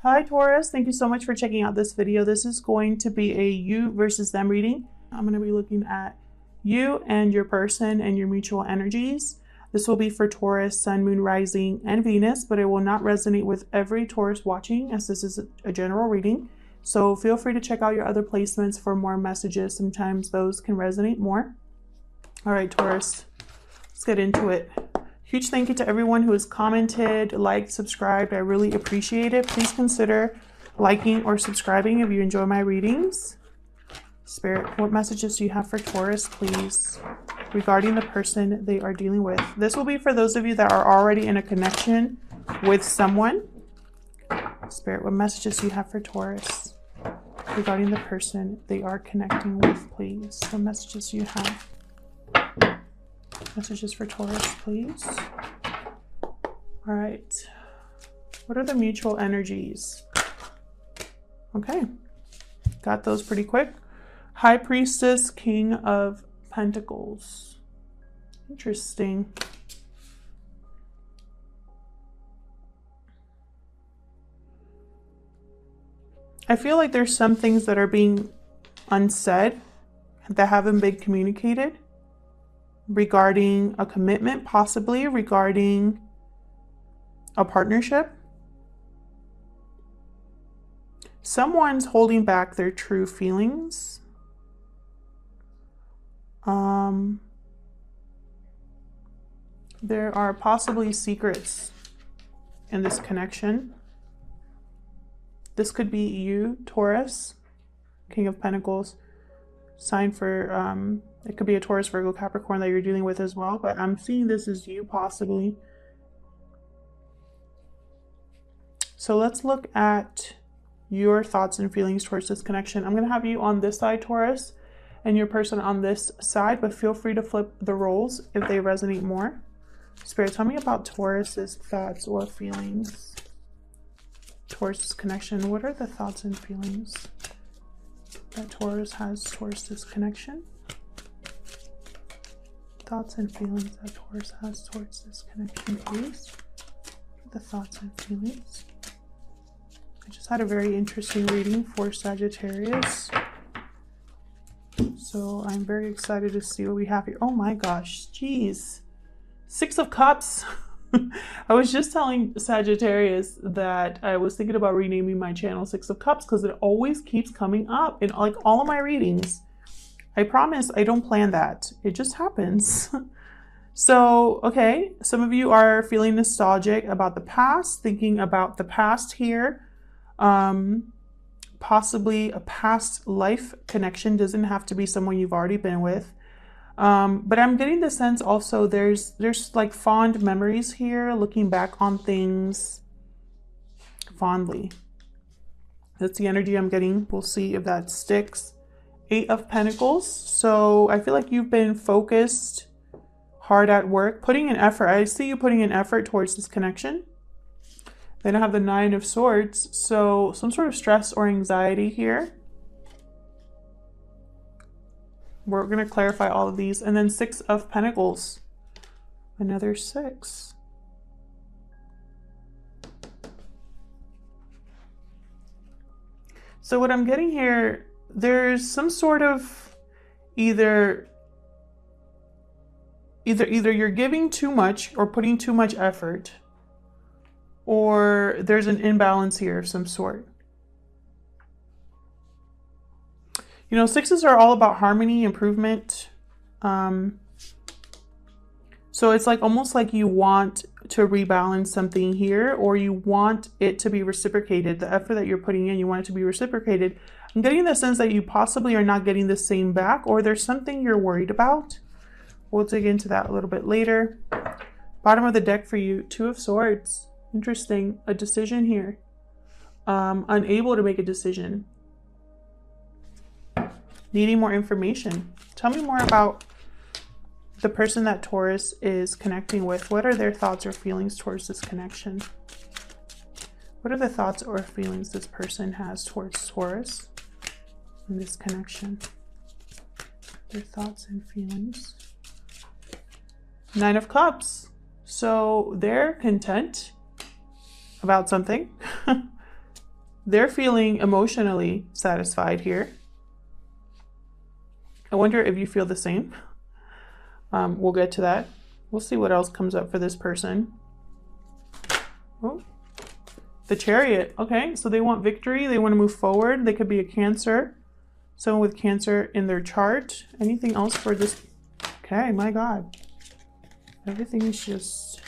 Hi Taurus, thank you so much for checking out this video. This is going to be a you versus them reading. I'm going to be looking at you and your person and your mutual energies. This will be for Taurus, Sun, Moon, Rising, and Venus, but it will not resonate with every Taurus watching, as this is a general reading. So feel free to check out your other placements for more messages. Sometimes those can resonate more. All right, Taurus, let's get into it. Huge thank you to everyone who has commented, liked, subscribed. I really appreciate it. Please consider liking or subscribing if you enjoy my readings. Spirit, what messages do you have for Taurus, please, regarding the person they are dealing with? This will be for those of you that are already in a connection with someone. Spirit, what messages do you have for Taurus regarding the person they are connecting with, please? What messages do you have? Messages for Taurus, please. All right. What are the mutual energies? Okay. Got those pretty quick. High Priestess, King of Pentacles. Interesting. I feel like there's some things that are being unsaid that haven't been communicated regarding a commitment, possibly regarding a partnership. Someone's holding back their true feelings. There are possibly secrets in this connection. This could be you, Taurus, King of Pentacles, sign for, it could be a Taurus, Virgo, Capricorn that you're dealing with as well, but I'm seeing this as you possibly. So let's look at your thoughts and feelings towards this connection. I'm going to have you on this side, Taurus, and your person on this side, but feel free to flip the roles if they resonate more. Spirit, tell me about Taurus's thoughts or feelings towards this connection. What are the thoughts and feelings that Taurus has towards this connection? Thoughts and feelings that Taurus has towards this connection, please. The thoughts and feelings. I just had a very interesting reading for Sagittarius, so I'm very excited to see what we have here. Oh my gosh, geez. 6 of Cups. I was just telling Sagittarius that I was thinking about renaming my channel 6 of Cups because it always keeps coming up in like all of my readings. I promise I don't plan that. It just happens. So, okay, some of you are feeling nostalgic about the past, thinking about the past here. Possibly a past life connection. Doesn't have to be someone you've already been with. But I'm getting the sense also there's like fond memories here, looking back on things fondly. That's the energy I'm getting. We'll see if that sticks. 8 of Pentacles. So I feel like you've been focused, hard at work, putting in effort. I see you putting in effort towards this connection. Then I have the 9 of Swords. So some sort of stress or anxiety here. We're going to clarify all of these. And then 6 of Pentacles. Another 6. So what I'm getting here, there's some sort of either you're giving too much or putting too much effort, or there's an imbalance here of some sort. You know, 6s are all about harmony, improvement. So it's like almost like you want to rebalance something here, or you want it to be reciprocated. The effort that you're putting in, you want it to be reciprocated. I'm getting the sense that you possibly are not getting the same back, or there's something you're worried about. We'll dig into that a little bit later. Bottom of the deck for you, 2 of Swords. Interesting. A decision here. Unable to make a decision. Needing more information. Tell me more about the person that Taurus is connecting with. What are their thoughts or feelings towards this connection? What are the thoughts or feelings this person has towards Taurus in this connection? Their thoughts and feelings. 9 of Cups. So they're content about something. They're feeling emotionally satisfied here. I wonder if you feel the same. We'll get to that. We'll see what else comes up for this person. Oh, the Chariot. Okay, so they want victory. They want to move forward. They could be a Cancer. Someone with Cancer in their chart. Anything else for this? Okay, my God. Everything is just...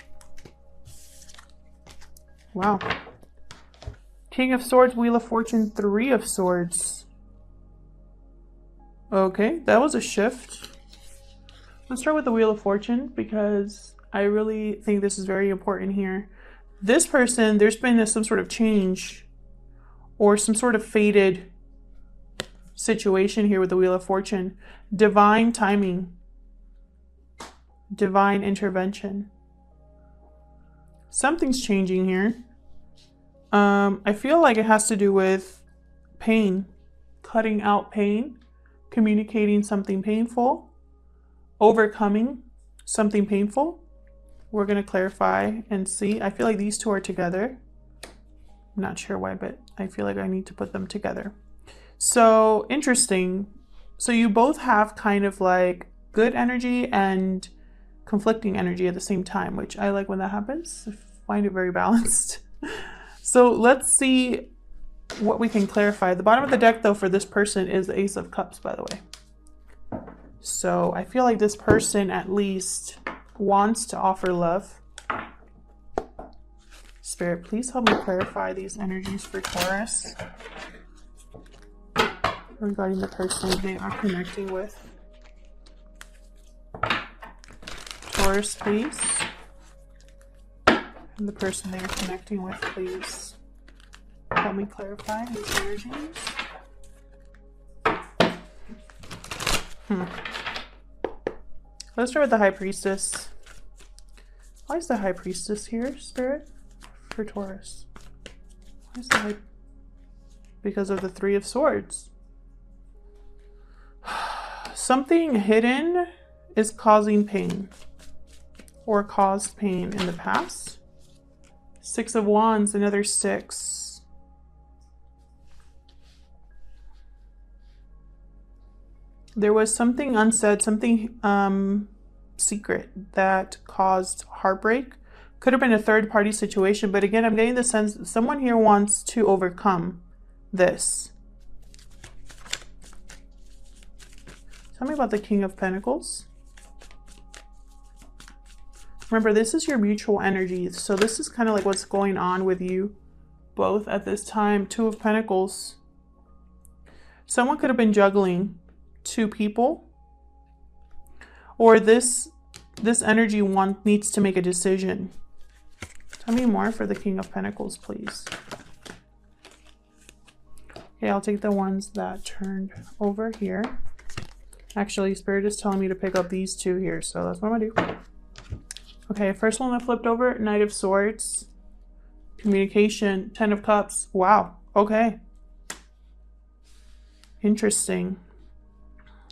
Wow. King of Swords, Wheel of Fortune, Three of Swords. Okay, that was a shift. Let's start with the Wheel of Fortune because I really think this is very important here. This person, there's been some sort of change or some sort of fated situation here with the Wheel of Fortune. Divine timing. Divine intervention. Something's changing here. I feel like it has to do with pain. Cutting out pain. Communicating something painful. Overcoming something painful. We're going to clarify and see. I feel like these two are together. I'm not sure why, but I feel like I need to put them together. So interesting. So you both have kind of like good energy and conflicting energy at the same time, which I like when that happens. I find it very balanced. So let's see what we can clarify. The bottom of the deck though for this person is the Ace of Cups, by the way. So I feel like this person at least wants to offer love. Spirit, please help me clarify these energies for Taurus regarding the person they are connecting with. Taurus, please. And the person they are connecting with, please help me clarify these energies. Let's start with the High Priestess. Why is the High Priestess here, Spirit? For Taurus. Why is the High... Because of the Three of Swords. Something hidden is causing pain. Or caused pain in the past. Six of Wands, another 6. There was something unsaid, something secret that caused heartbreak. Could have been a third-party situation, but again, I'm getting the sense that someone here wants to overcome this. Tell me about the King of Pentacles. Remember, this is your mutual energy, so this is kind of like what's going on with you both at this time. Two of Pentacles. Someone could have been juggling 2 people, or this energy needs to make a decision. Tell me more for the King of Pentacles, please. Okay, I'll take the ones that turned over here. Actually, Spirit is telling me to pick up these 2 here, so that's what I'm gonna do. Okay, first one that flipped over, Knight of Swords. Communication, 10 of Cups. Wow, okay. Interesting.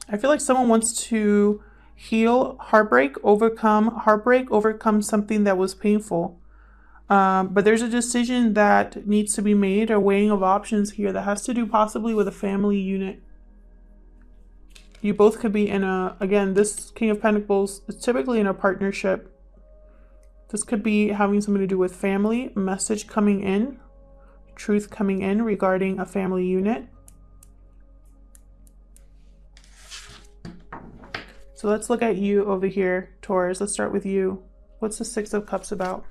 I feel like someone wants to heal heartbreak, overcome something that was painful. But there's a decision that needs to be made, a weighing of options here that has to do possibly with a family unit. You both could be in a, again, this King of Pentacles is typically in a partnership. This could be having something to do with family, a message coming in, truth coming in regarding a family unit. So let's look at you over here, Taurus. Let's start with you. What's the Six of Cups about?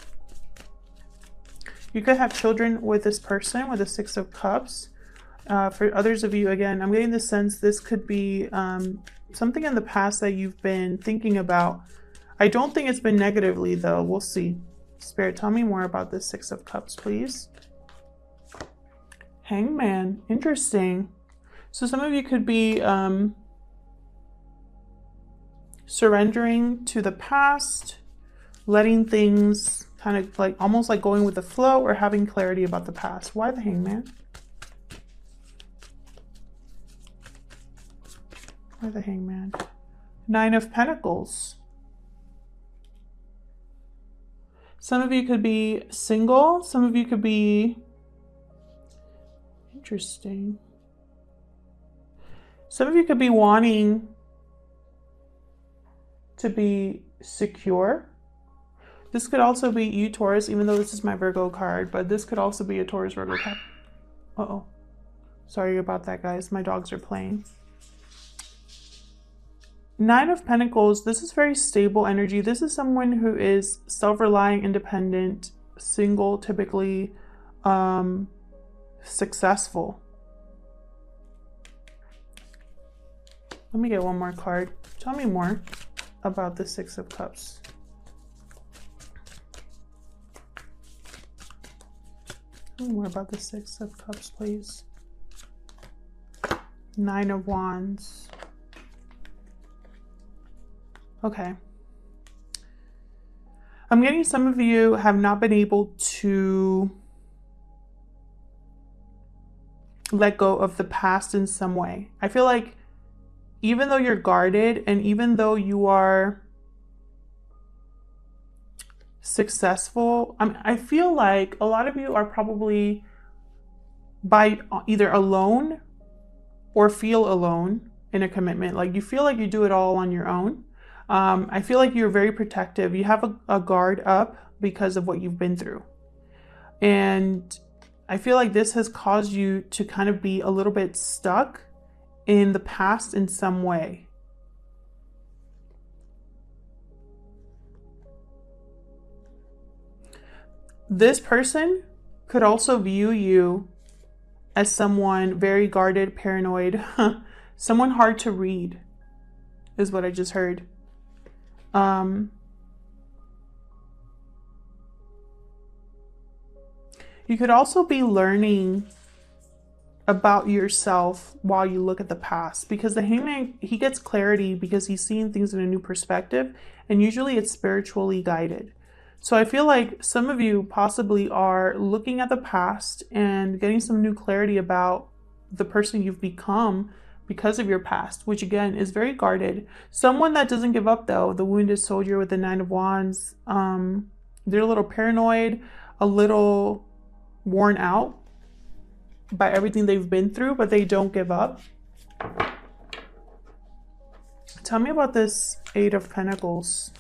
You could have children with this person with the Six of Cups. For others of you, again, I'm getting the sense this could be something in the past that you've been thinking about. I don't think it's been negatively, though. We'll see. Spirit, tell me more about this Six of Cups, please. Hangman. Interesting. So some of you could be surrendering to the past, letting things kind of like almost like going with the flow, or having clarity about the past. Why the Hangman? Why the Hangman? Nine of Pentacles. Some of you could be single. Some of you could be Interesting. Some of you could be wanting to be secure. This could also be you, Taurus, even though this is my Virgo card, but this could also be a Taurus Virgo card. Uh-oh. Sorry about that, guys. My dogs are playing. Nine of Pentacles. This is very stable energy. This is someone who is self-reliant, independent, single, typically successful. Let me get one more card. Tell me more about the Six of Cups. Tell me more about the Six of Cups, please. Nine of Wands. Okay. I'm getting some of you have not been able to let go of the past in some way. I feel like even though you're guarded and even though you are successful, I feel like a lot of you are probably by either alone or feel alone in a commitment. Like you feel like you do it all on your own. I feel like you're very protective. You have a guard up because of what you've been through. And I feel like this has caused you to kind of be a little bit stuck in the past in some way. This person could also view you as someone very guarded, paranoid, someone hard to read, is what I just heard. You could also be learning about yourself while you look at the past, because the Hangman, he gets clarity because he's seeing things in a new perspective, and usually it's spiritually guided. So I feel like some of you possibly are looking at the past and getting some new clarity about the person you've become because of your past, which again is very guarded. Someone that doesn't give up though, the Wounded Soldier with the Nine of Wands, they're a little paranoid, a little worn out by everything they've been through, but they don't give up. Tell me about this Eight of Pentacles.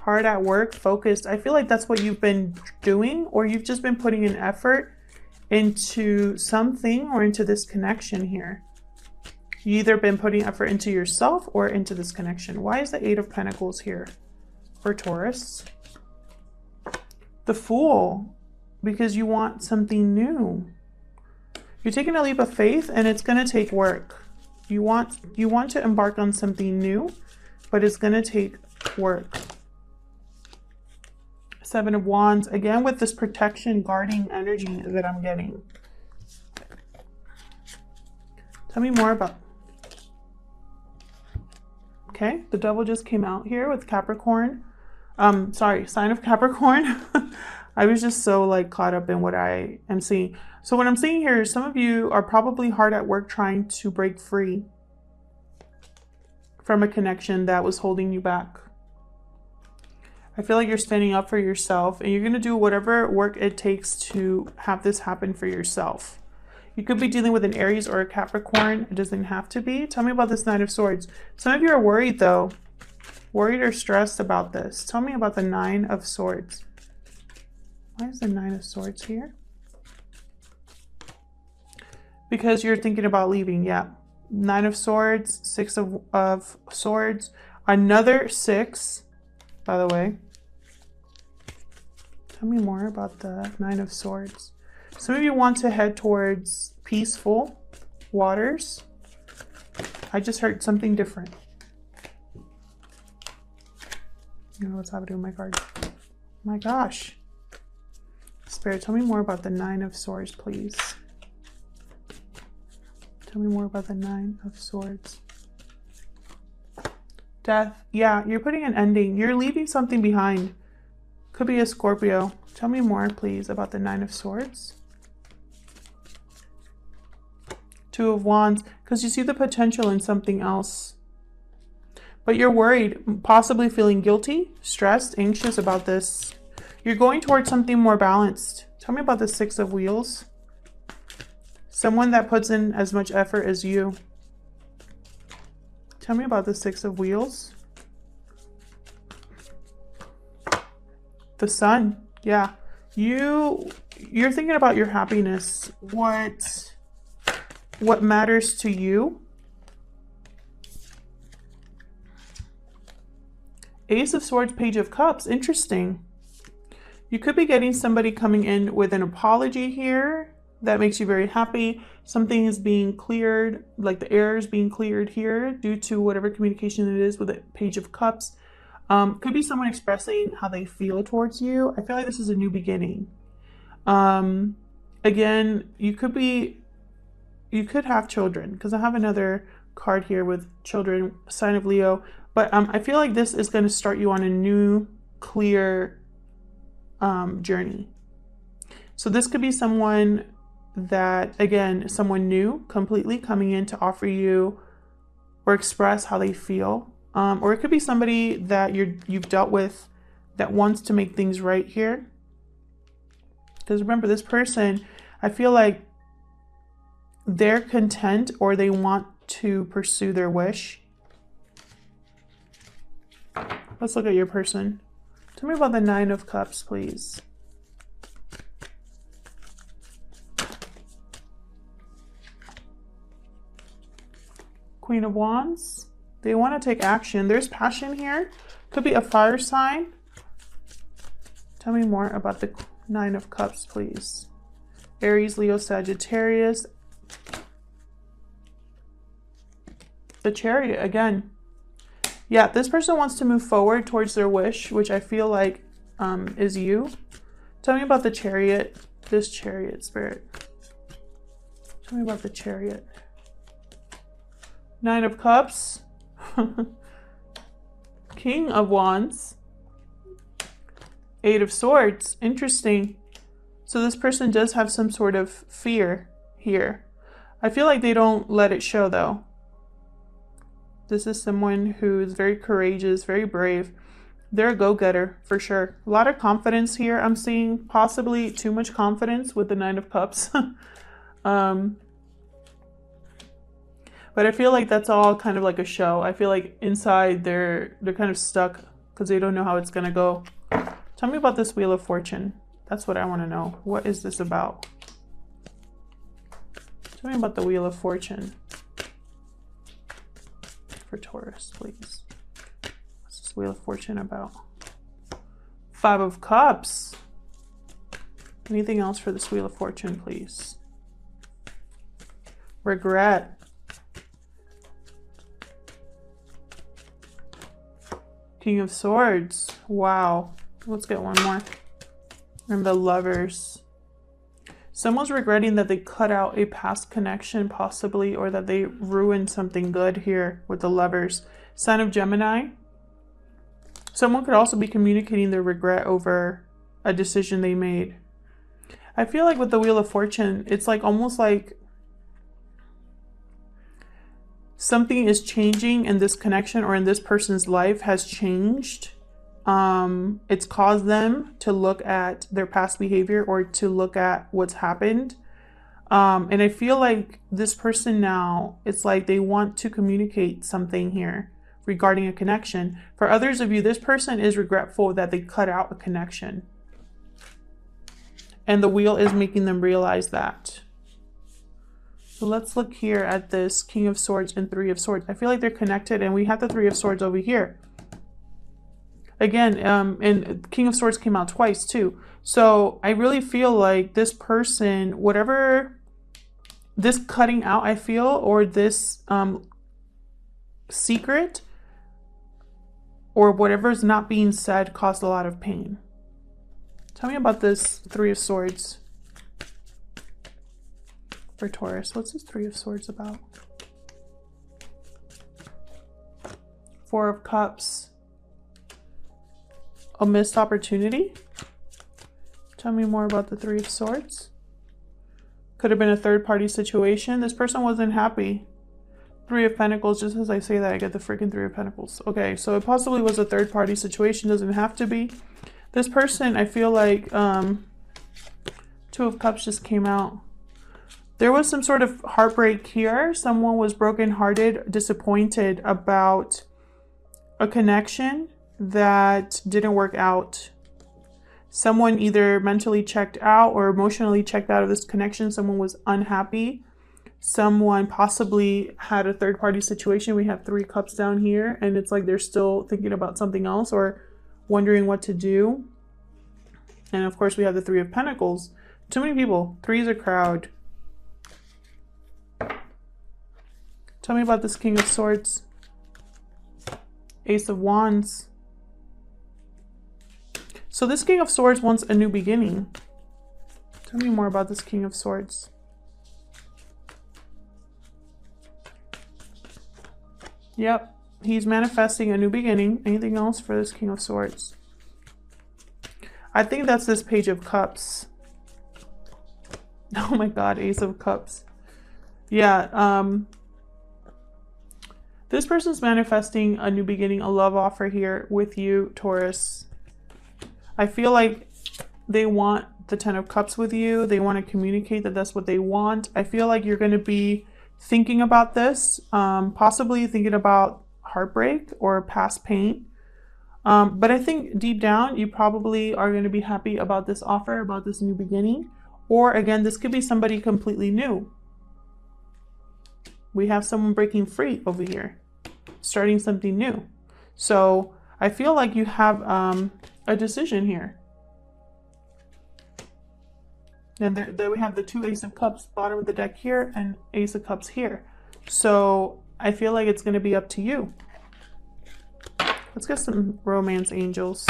Hard at work, focused. I feel like that's what you've been doing, or you've just been putting an effort into something or into this connection here. You either been putting effort into yourself or into this connection. Why is the Eight of Pentacles here for Taurus? The Fool, because you want something new. You're taking a leap of faith and it's going to take work. You want to embark on something new, but it's going to take work. Seven of Wands, again with this protection, guarding energy that I'm getting. Tell me more about... Okay, the Devil just came out here with Capricorn. Sorry, sign of Capricorn. I was just so like caught up in what I am seeing. So what I'm seeing here is some of you are probably hard at work trying to break free from a connection that was holding you back. I feel like you're standing up for yourself and you're going to do whatever work it takes to have this happen for yourself. You could be dealing with an Aries or a Capricorn. It doesn't have to be. Tell me about this Nine of Swords. Some of you are worried though. Worried or stressed about this. Tell me about the Nine of Swords. Why is the Nine of Swords here? Because you're thinking about leaving. Yeah. Nine of Swords, Six of Swords, another six, by the way. Tell me more about the Nine of Swords. Some of you want to head towards peaceful waters. I just heard something different. You know what's happening with my card. My gosh. Spirit, tell me more about the Nine of Swords, please. Tell me more about the Nine of Swords. Death. Yeah, you're putting an ending. You're leaving something behind. Could be a Scorpio. Tell me more, please, about the Nine of Swords. Two of Wands, because you see the potential in something else. But you're worried, possibly feeling guilty, stressed, anxious about this. You're going towards something more balanced. Tell me about the Six of Wheels. Someone that puts in as much effort as you. Tell me about the Six of Wheels. The Sun. Yeah. You're thinking about your happiness. What matters to you. Ace of Swords, Page of Cups. Interesting. You could be getting somebody coming in with an apology here that makes you very happy. Something is being cleared, like the air is being cleared here due to whatever communication it is with the Page of Cups. Could be someone expressing how they feel towards you. I feel like this is a new beginning. Again, you could have children, because I have another card here with children, sign of Leo. But I feel like this is going to start you on a new, clear journey. So this could be someone that, again, someone new, completely coming in to offer you or express how they feel. Or it could be somebody that you've dealt with that wants to make things right here. Because remember, this person, I feel like they're content or they want to pursue their wish. Let's look at your person. Tell me about the Nine of Cups, please. Queen of Wands. They want to take action. There's passion here. Could be a fire sign. Tell me more about the Nine of Cups, please. Aries, Leo, Sagittarius. The Chariot again. Yeah, this person wants to move forward towards their wish, which I feel like is you. Tell me about the Chariot. This Chariot spirit. Tell me about the Chariot. Nine of Cups. King of Wands. Eight of Swords. Interesting. So this person does have some sort of fear here. I feel like they don't let it show though. This is someone who is very courageous, very brave. They're a go-getter for sure. A lot of confidence here. I'm seeing possibly too much confidence with the Nine of Cups. But I feel like that's all kind of like a show. I feel like inside they're kind of stuck because they don't know how it's going to go. Tell me about this Wheel of Fortune. That's what I want to know. What is this about? Tell me about the Wheel of Fortune for Taurus, please. What's this Wheel of Fortune about? Five of Cups. Anything else for this Wheel of Fortune, please? Regret. King of Swords. Wow. Let's get one more. And the Lovers. Someone's regretting that they cut out a past connection, possibly, or that they ruined something good here with the Lovers. Sign of Gemini. Someone could also be communicating their regret over a decision they made. I feel like with the Wheel of Fortune, it's like almost like something is changing in this connection or in this person's life has changed. It's caused them to look at their past behavior or to look at what's happened. And I feel like this person now, it's like they want to communicate something here regarding a connection. For others of you, this person is regretful that they cut out a connection. And the wheel is making them realize that. So let's look here at this King of Swords and Three of Swords. I feel like they're connected and we have the Three of Swords over here. Again, and King of Swords came out twice too. So I really feel like this person, whatever this cutting out, I feel, or this secret or whatever is not being said caused a lot of pain. Tell me about this Three of Swords for Taurus. What's this Three of Swords about? Four of Cups. A missed opportunity? Tell me more about the Three of Swords. Could have been a third-party situation. This person wasn't happy. Three of Pentacles. Just as I say that, I get the freaking Three of Pentacles. Okay, so it possibly was a third-party situation. Doesn't have to be. This person, I feel like Two of Cups just came out. There was some sort of heartbreak here. Someone was brokenhearted, disappointed about a connection that didn't work out. Someone either mentally checked out or emotionally checked out of this connection. Someone was unhappy. Someone possibly had a third-party situation. We have 3 cups down here, and it's like they're still thinking about something else or wondering what to do. And of course, we have the 3 of Pentacles. Too many people. 3 is a crowd. Tell me about this King of Swords. Ace of Wands. So this King of Swords wants a new beginning. Tell me more about this King of Swords. Yep, he's manifesting a new beginning. Anything else for this King of Swords? I think that's this Page of Cups. Oh my God, Ace of Cups. Yeah, this person's manifesting a new beginning, a love offer here with you, Taurus. I feel like they want the 10 of Cups with you. They want to communicate that that's what they want. I feel like you're going to be thinking about this, possibly thinking about heartbreak or past pain. But I think deep down, you probably are going to be happy about this offer, about this new beginning. Or again, this could be somebody completely new. We have someone breaking free over here, starting something new. So I feel like you have a decision here. And there we have the 2 Ace of Cups, bottom of the deck here, and Ace of Cups here. So I feel like it's going to be up to you. Let's get some romance angels.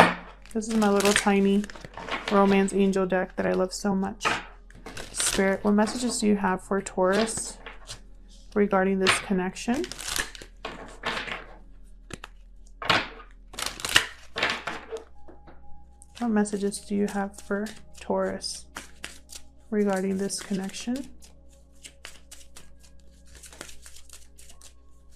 This is my little tiny romance angel deck that I love so much. Spirit, what messages do you have for Taurus regarding this connection? What messages do you have for Taurus regarding this connection?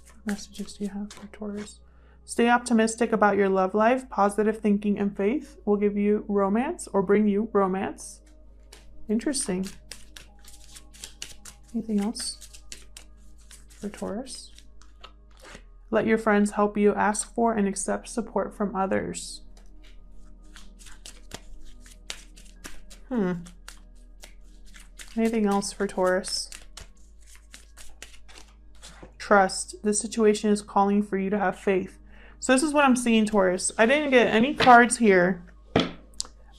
What messages do you have for Taurus? Stay optimistic about your love life. Positive thinking and faith will give you romance or bring you romance. Interesting. Anything else for Taurus? Let your friends help you. Ask for and accept support from others. Anything else for Taurus? Trust. This situation is calling for you to have faith. So this is what I'm seeing, Taurus. I didn't get any cards here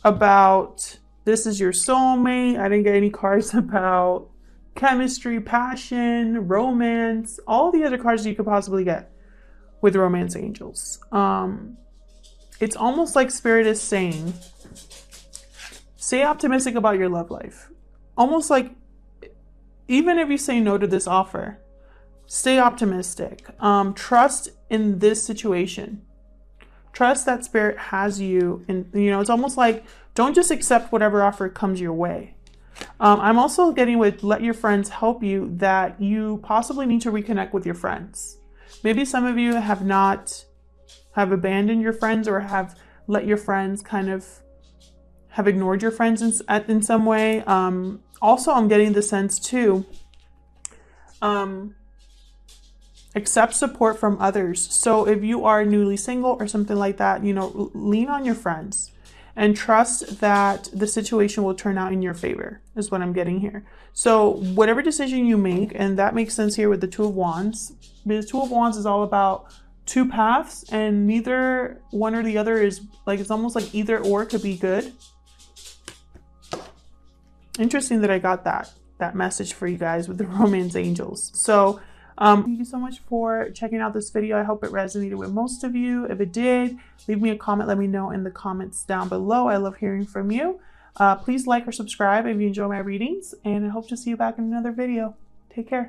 about this is your soulmate. I didn't get any cards about chemistry, passion, romance, all the other cards you could possibly get with romance angels. It's almost like Spirit is saying, stay optimistic about your love life. Almost like, even if you say no to this offer, stay optimistic. Trust in this situation. Trust that Spirit has you. And, you know, it's almost like, don't just accept whatever offer comes your way. I'm also getting with let your friends help you, that you possibly need to reconnect with your friends. Maybe some of you have abandoned your friends or have let your friends have ignored your friends in some way. Also, I'm getting the sense too, accept support from others. So if you are newly single or something like that, you know, lean on your friends and trust that the situation will turn out in your favor is what I'm getting here. So whatever decision you make, and that makes sense here with the 2 of Wands, because 2 of Wands is all about 2 paths and neither one or the other is like, it's almost like either or could be good. Interesting that I got that message for you guys with the romance angels. So thank you so much for checking out this video. I hope it resonated with most of you. If it did, leave me a comment. Let me know in the comments down below. I love hearing from you. Please like or subscribe if you enjoy my readings, and I hope to see you back in another video. Take care.